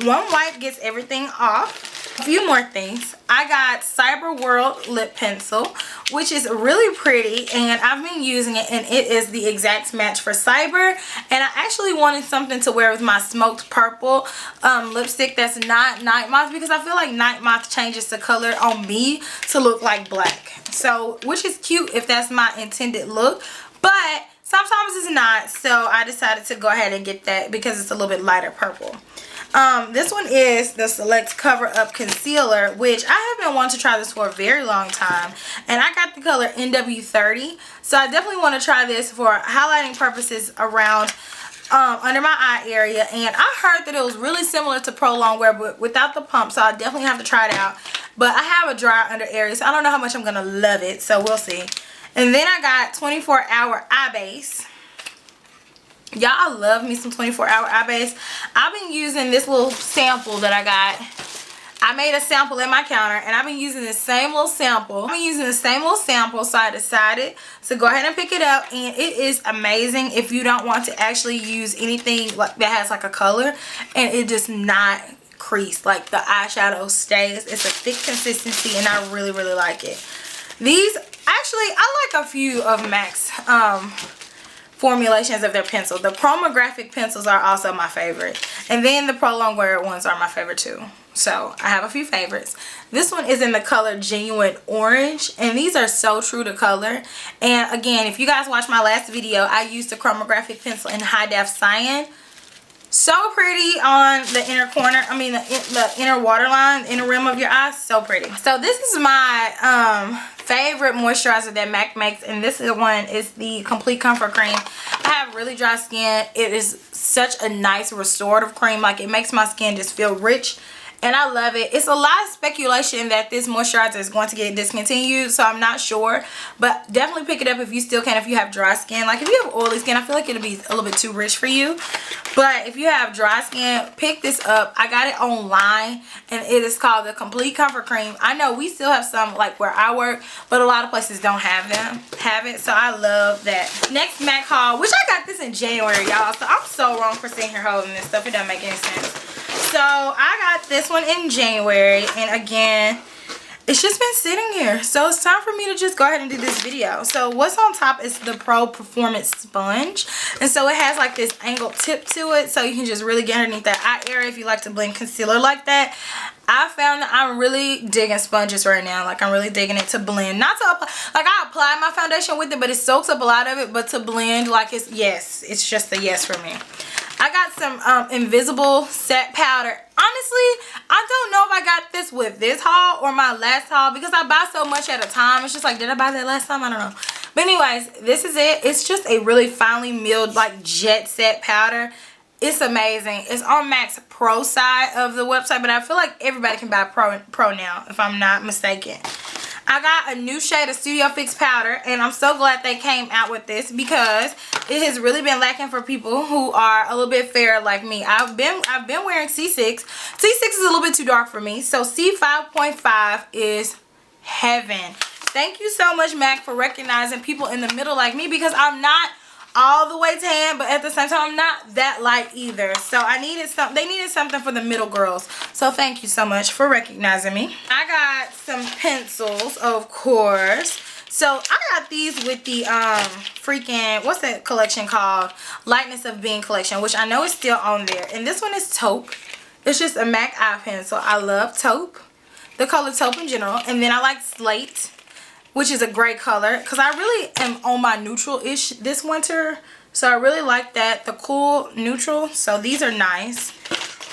One wipe gets everything off. A few more things. I got Cyber World lip pencil, which is really pretty, and I've been using it, and it is the exact match for Cyber. And I actually wanted something to wear with my smoked purple lipstick that's not Night Moth, because I feel like Night Moth changes the color on me to look like black. So, which is cute if that's my intended look, but sometimes it's not. So I decided to go ahead and get that because it's a little bit lighter purple. This one is the Select Cover Up Concealer, which I have been wanting to try this for a very long time, and I got the color NW30, so I definitely want to try this for highlighting purposes around under my eye area. And I heard that it was really similar to Pro Longwear but without the pump, so I definitely have to try it out. But I have a dry under area, so I don't know how much I'm gonna love it, so we'll see. And then I got 24-hour eye base. Y'all, I love me some 24-hour eye base. I've been using this little sample that I got. I made a sample at my counter, and I've been using the same little sample. So I decided to go ahead and pick it up, and it is amazing if you don't want to actually use anything like that has like a color, and it does not crease. Like, the eyeshadow stays. It's a thick consistency, and I really, really like it. These Actually, I like a few of MAC's formulations of their pencil. The chromographic pencils are also my favorite. And then the prolonged wear ones are my favorite too. So I have a few favorites. This one is in the color Genuine Orange, and these are so true to color. And again, if you guys watched my last video, I used the chromographic pencil in High Def Cyan. So pretty on the inner corner, I mean the inner waterline, the inner rim of your eyes. So pretty. So this is my favorite moisturizer that MAC makes, and this one is the Complete Comfort Cream. I have really dry skin. It is such a nice restorative cream. Like, it makes my skin just feel rich, and I love it. It's a lot of speculation that this moisturizer is going to get discontinued, so I'm not sure, but definitely pick it up if you still can, if you have dry skin. Like, if you have oily skin, I feel like it'll be a little bit too rich for you, but if you have dry skin, pick this up. I got it online, and it is called the Complete Comfort Cream. I know we still have some, like where I work, but a lot of places don't have it, so I love that. Next MAC haul, which I got this in January, y'all, so I'm so wrong for sitting here holding this stuff. It doesn't make any sense. So I got this one in January, and again, it's just been sitting here, so it's time for me to just go ahead and do this video. So what's on top is the Pro Performance Sponge, and so it has like this angled tip to it, so you can just really get underneath that eye area if you like to blend concealer like that. I found that I'm really digging sponges right now. Like, I'm really digging it to blend, not to apply. Like, I apply my foundation with it, but it soaks up a lot of it. But to blend, like, it's just a yes for me. I got some invisible set powder. Honestly, I don't know if I got this with this haul or my last haul, because I buy so much at a time. It's just like, did I buy that last time? I don't know. But anyways, this is it. It's just a really finely milled, like, jet set powder. It's amazing. It's on MAC's Pro side of the website, but I feel like everybody can buy Pro now, if I'm not mistaken. I got a new shade of Studio Fix powder, and I'm so glad they came out with this, because it has really been lacking for people who are a little bit fair like me. I've been wearing C6. C6 is a little bit too dark for me, so C5.5 is heaven. Thank you so much, MAC, for recognizing people in the middle like me, because I'm not all the way tan, but at the same time I'm not that light either, so I needed something. They needed something for the middle girls, so thank you so much for recognizing me. I got some pencils, of course. So I got these with the freaking, what's that collection called, Lightness of Being collection, which I know is still on there, and this one is taupe. It's just a MAC eye pencil. I love taupe, the color taupe in general, and then I like slate, which is a great color, because I really am on my neutral-ish this winter, so I really like that, the cool neutral. So these are nice.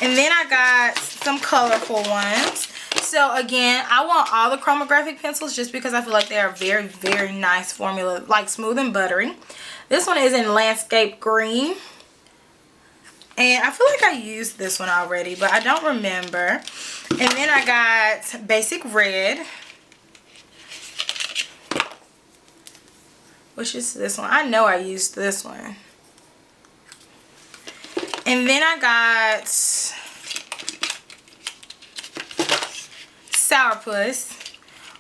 And then I got some colorful ones. So again, I want all the chromographic pencils just because I feel like they are very, very nice formula, like smooth and buttery. This one is in Landscape Green, and I feel like I used this one already, but I don't remember. And then I got Basic Red, which is this one. I know I used this one. And then I got Sourpuss,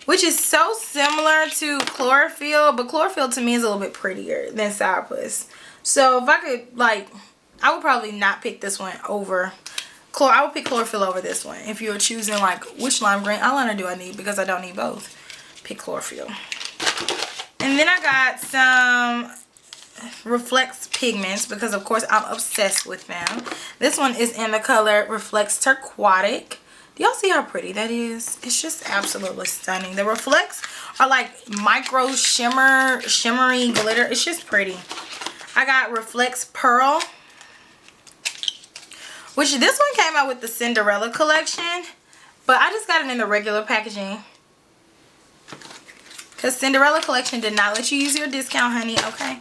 which is so similar to Chlorophyll, but Chlorophyll to me is a little bit prettier than Sourpuss. So if I could, like, I would probably not pick this one over I would pick Chlorophyll over this one. If you're choosing, like, which lime green eyeliner do I need, because I don't need both, pick Chlorophyll. And then I got some Reflex pigments, because of course I'm obsessed with them. This one is in the color Reflex Turquotic. Do y'all see how pretty that is? It's just absolutely stunning. The Reflex are like micro shimmery glitter. It's just pretty. I got Reflex Pearl, which this one came out with the Cinderella collection, but I just got it in the regular packaging, because Cinderella collection did not let you use your discount, honey, okay?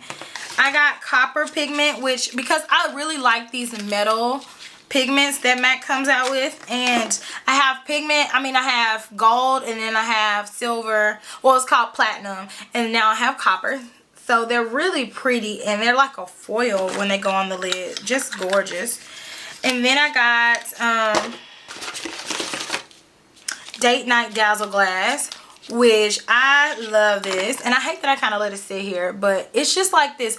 I got Copper Pigment, which, because I really like these metal pigments that MAC comes out with. And I have pigment, I have gold, and then I have silver. Well, it's called platinum. And now I have copper. So they're really pretty, and they're like a foil when they go on the lid. Just gorgeous. And then I got Date Night Dazzle Glass, which I love this, and I hate that I kind of let it sit here, but it's just like this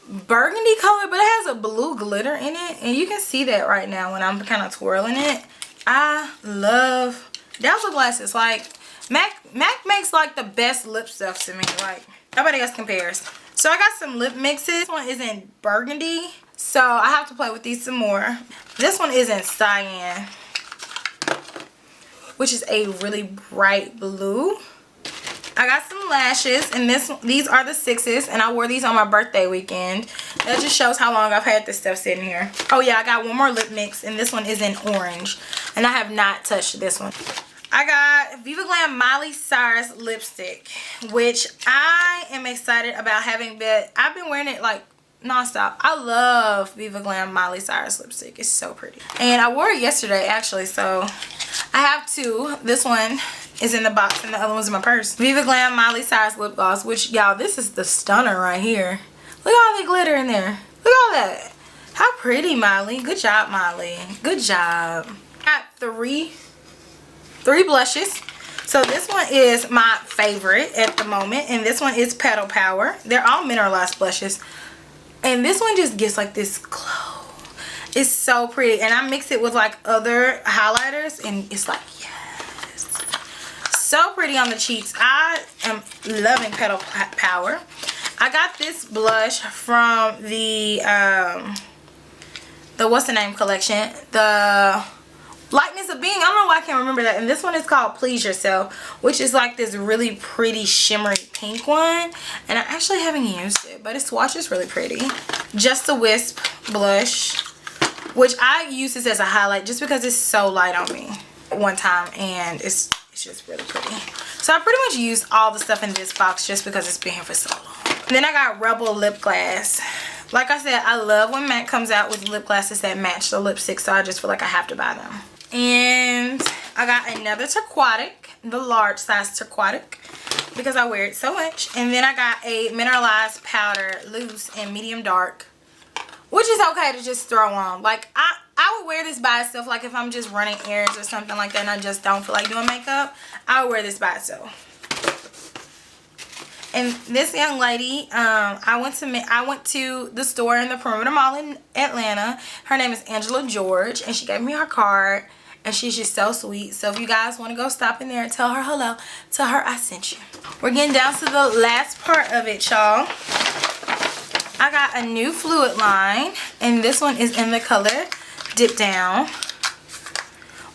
burgundy color, but it has a blue glitter in it, and you can see that right now when I'm kind of twirling it. I love Dazzle glasses. Like, MAC makes like the best lip stuff to me. Like nobody else compares. So I got some lip mixes. This one is in burgundy, so I have to play with these some more. This one is in cyan, which is a really bright blue. I got some lashes, and these are the 6s, and I wore these on my birthday weekend. That just shows how long I've had this stuff sitting here. Oh yeah, I got one more lip mix, and this one is in orange, and I have not touched this one. I got Viva Glam Miley Cyrus lipstick, which I am excited about having, but I've been wearing it like nonstop. I love Viva Glam Miley Cyrus lipstick. It's so pretty. And I wore it yesterday actually, so I have two. This one is in the box and the other one's in my purse. Viva Glam Miley Cyrus lip gloss, which y'all, this is the stunner right here. Look at all the glitter in there. Look at all that. How pretty, Miley. Good job, Miley. Good job. Got three blushes. So this one is my favorite at the moment, and this one is Petal Power. They're all mineralized blushes, and this one just gives like this glow. It's so pretty, and I mix it with like other highlighters, and it's like, yes, so pretty on the cheeks. I am loving Petal Power. I got this blush from the what's the name collection, the Lightness of Being. I don't know why I can't remember that. And this one is called Please Yourself, which is like this really pretty shimmery pink one. And I actually haven't used it, but its swatch is really pretty. Just a Wisp blush, which I use this as a highlight just because it's so light on me one time, and it's just really pretty. So I pretty much used all the stuff in this box just because it's been here for so long. And then I got Rebel lip gloss. Like I said, I love when MAC comes out with lip glosses that match the lipstick, so I just feel like I have to buy them. And I got another Turquatic, the large size Turquatic, because I wear it so much. And then I got a mineralized powder loose and medium dark, which is okay to just throw on. Like I would wear this by itself, like if I'm just running errands or something like that and I just don't feel like doing makeup, I would wear this by itself. And this young lady, I went to the store in the Perimeter Mall in Atlanta. Her name is Angela George, and she gave me her card, and she's just so sweet. So if you guys want to go stop in there and tell her hello, tell her I sent you. We're getting down to the last part of it, y'all. I got a new fluid line, and this one is in the color Dip Down,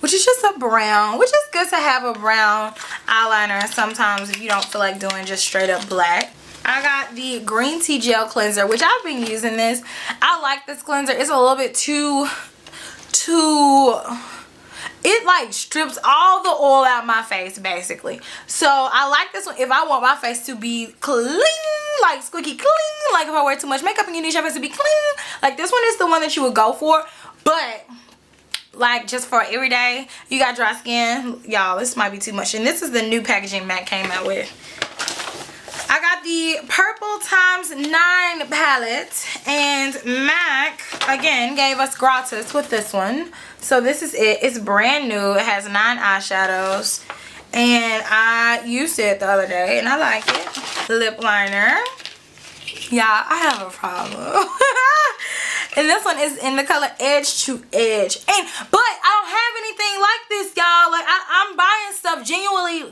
which is just a brown, which is good to have a brown eyeliner sometimes if you don't feel like doing just straight up black. I got the green tea gel cleanser, which I've been using this. I like this cleanser. It's a little bit too it like strips all the oil out my face basically. So I like this one if I want my face to be clean, like squeaky clean, like if I wear too much makeup and you need your face to be clean, like this one is the one that you would go for. But like just for every day, you got dry skin, y'all, this might be too much. And this is the new packaging MAC came out with. I got the Purple ×9 palette, and MAC again gave us gratis with this one. So this is it. It's brand new. It has 9 eyeshadows, and I used it the other day and I like it. Lip liner. Yeah, I have a problem. And this one is in the color Edge to Edge. But I don't have anything like this, y'all. Like I'm buying stuff genuinely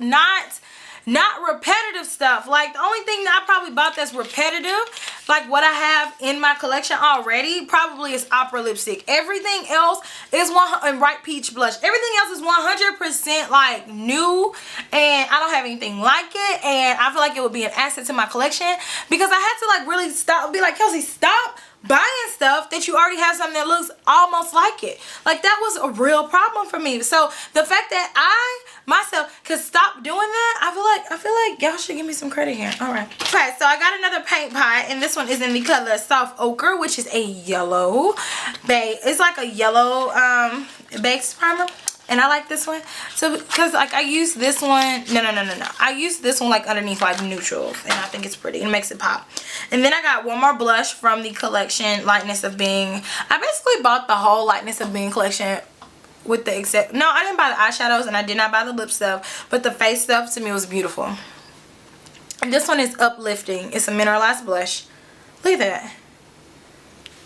not repetitive stuff. Like the only thing that I probably bought that's repetitive, like what I have in my collection already, probably is Opera lipstick. Everything else is and Bright Peach blush. Everything else is 100% like new, and I don't have anything like it, and I feel like it would be an asset to my collection because I had to like really be like, Kelsey, stop buying stuff that you already have something that looks almost like it. Like that was a real problem for me. So the fact that I myself could stop doing that, I feel like y'all should give me some credit here. All right. Okay, so I got another paint pot, and this one is in the color Soft Ochre, which is a yellow base. It's like a yellow base primer. And I like this one, so because like I use this one, no, I use this one like underneath like neutrals, and I think it's pretty. It makes it pop. And then I got one more blush from the collection Lightness of Being. I basically bought the whole Lightness of Being collection with the no, I didn't buy the eyeshadows and I did not buy the lip stuff, but the face stuff to me was beautiful. And this one is Uplifting. It's a mineralized blush. Look at that.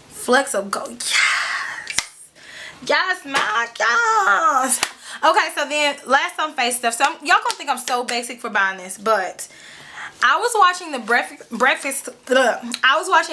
Flecks of gold. Yes, my gosh. Okay, so then last on face stuff. So y'all gonna think I'm so basic for buying this, but I was watching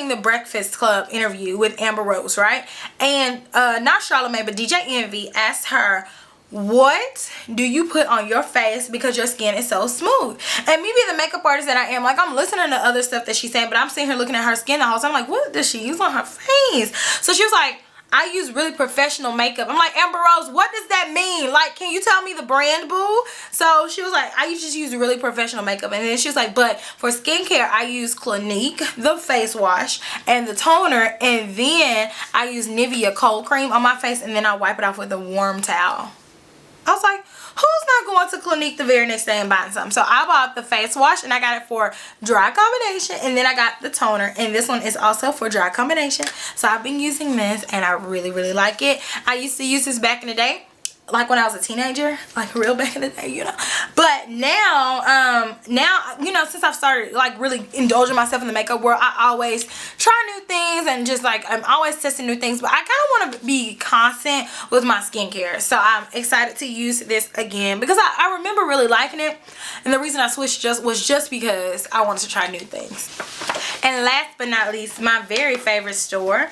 the Breakfast Club interview with Amber Rose, right? And not Charlamagne, but DJ Envy asked her, what do you put on your face because your skin is so smooth? And me being the makeup artist that I am, like, I'm listening to other stuff that she's saying, but I'm sitting here looking at her skin the whole time. I'm like, what does she use on her face? So she was like, I use really professional makeup. I'm like, Amber Rose, what does that mean? Like, can you tell me the brand, boo? So she was like, I just use really professional makeup. And then she was like, but for skincare, I use Clinique, the face wash, and the toner. And then I use Nivea cold cream on my face, and then I wipe it off with a warm towel. I was like, who's not going to Clinique the very next day and buying something? So I bought the face wash, and I got it for dry combination, and then I got the toner, and this one is also for dry combination. So I've been using this, and I really, really like it. I used to use this back in the day, like when I was a teenager, like real back in the day, you know. But now, you know, since I've started like really indulging myself in the makeup world, I always try new things and just like I'm always testing new things. But I kind of want to be constant with my skincare, so I'm excited to use this again because I remember really liking it, and the reason I switched was just because I wanted to try new things. And last but not least, my very favorite store,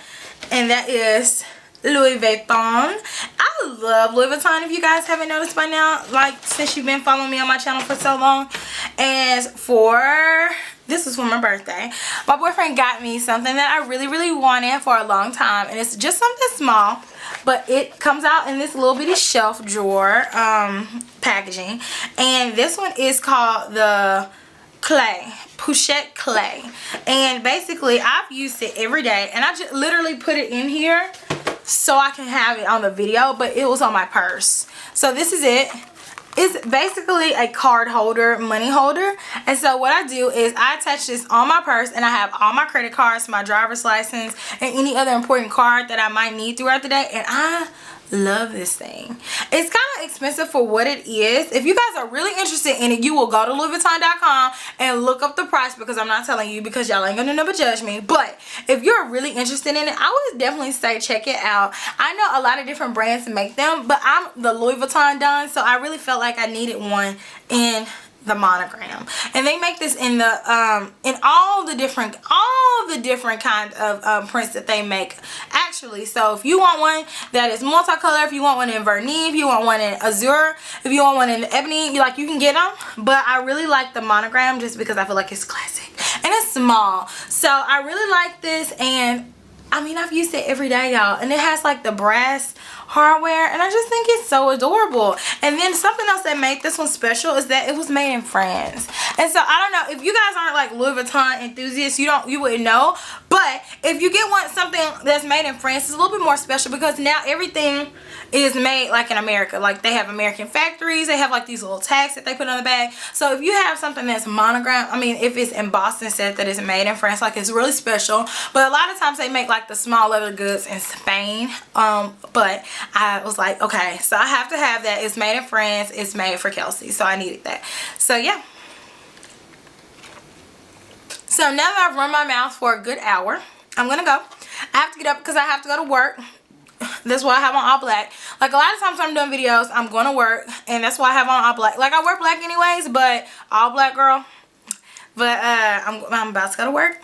and that is Louis Vuitton. I love Louis Vuitton, if you guys haven't noticed by now, like since you've been following me on my channel for so long. And this was for my birthday, my boyfriend got me something that I really, really wanted for a long time, and it's just something small, but it comes out in this little bitty shelf drawer packaging. And this one is called the Pochette Clay, and basically I've used it every day, and I just literally put it in here so I can have it on the video, but it was on my purse. So this is it. It's basically a card holder, money holder. And so what I do is I attach this on my purse, and I have all my credit cards, my driver's license, and any other important card that I might need throughout the day. And I love this thing. It's kind of expensive for what it is. If you guys are really interested in it, you will go to LouisVuitton.com and look up the price, because I'm not telling you because y'all ain't gonna never judge me. But if you're really interested in it, I would definitely say check it out. I know a lot of different brands make them, but I'm the Louis Vuitton done, so I really felt like I needed one in the monogram. And they make this in the in all the different kinds of prints that they make, actually. So if you want one that is multicolor, if you want one in vernis, if you want one in azure, if you want one in ebony, you can get them. But I really like the monogram just because I feel like it's classic and it's small. So I really like this, and I mean, I've used it every day, y'all, and it has like the brass hardware, and I just think it's so adorable. And then something else that made this one special is that it was made in France. And so I don't know if you guys aren't like Louis Vuitton enthusiasts, you wouldn't know. But if you get something that's made in France, it's a little bit more special because now everything is made like in America. Like they have American factories, they have like these little tags that they put on the bag. So if you have something that's monogram, I mean, if it's embossed and said that it's made in France, like it's really special. But a lot of times they make like the small leather goods in Spain. But I was like, okay, so I have to have that. It's made in France, it's made for Kelsee, so I needed that. So yeah. So now that I've run my mouth for a good hour, I'm gonna go. I have to get up because I have to go to work. That's why I have on all black. Like a lot of times when I'm doing videos, I'm going to work, and that's why I have on all black. Like I wear black anyways, but all black, girl. But I'm about to go to work.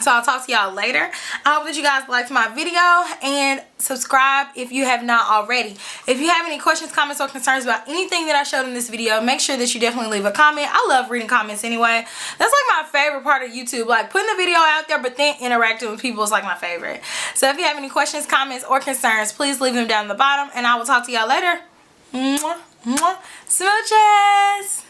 So I'll talk to y'all later. I hope that you guys liked my video, and subscribe if you have not already. If you have any questions, comments, or concerns about anything that I showed in this video, make sure that you definitely leave a comment. I love reading comments anyway. That's like my favorite part of YouTube. Like putting the video out there, but then interacting with people is like my favorite. So if you have any questions, comments, or concerns, please leave them down at the bottom, and I will talk to y'all later. Mwah, mwah. Smooches!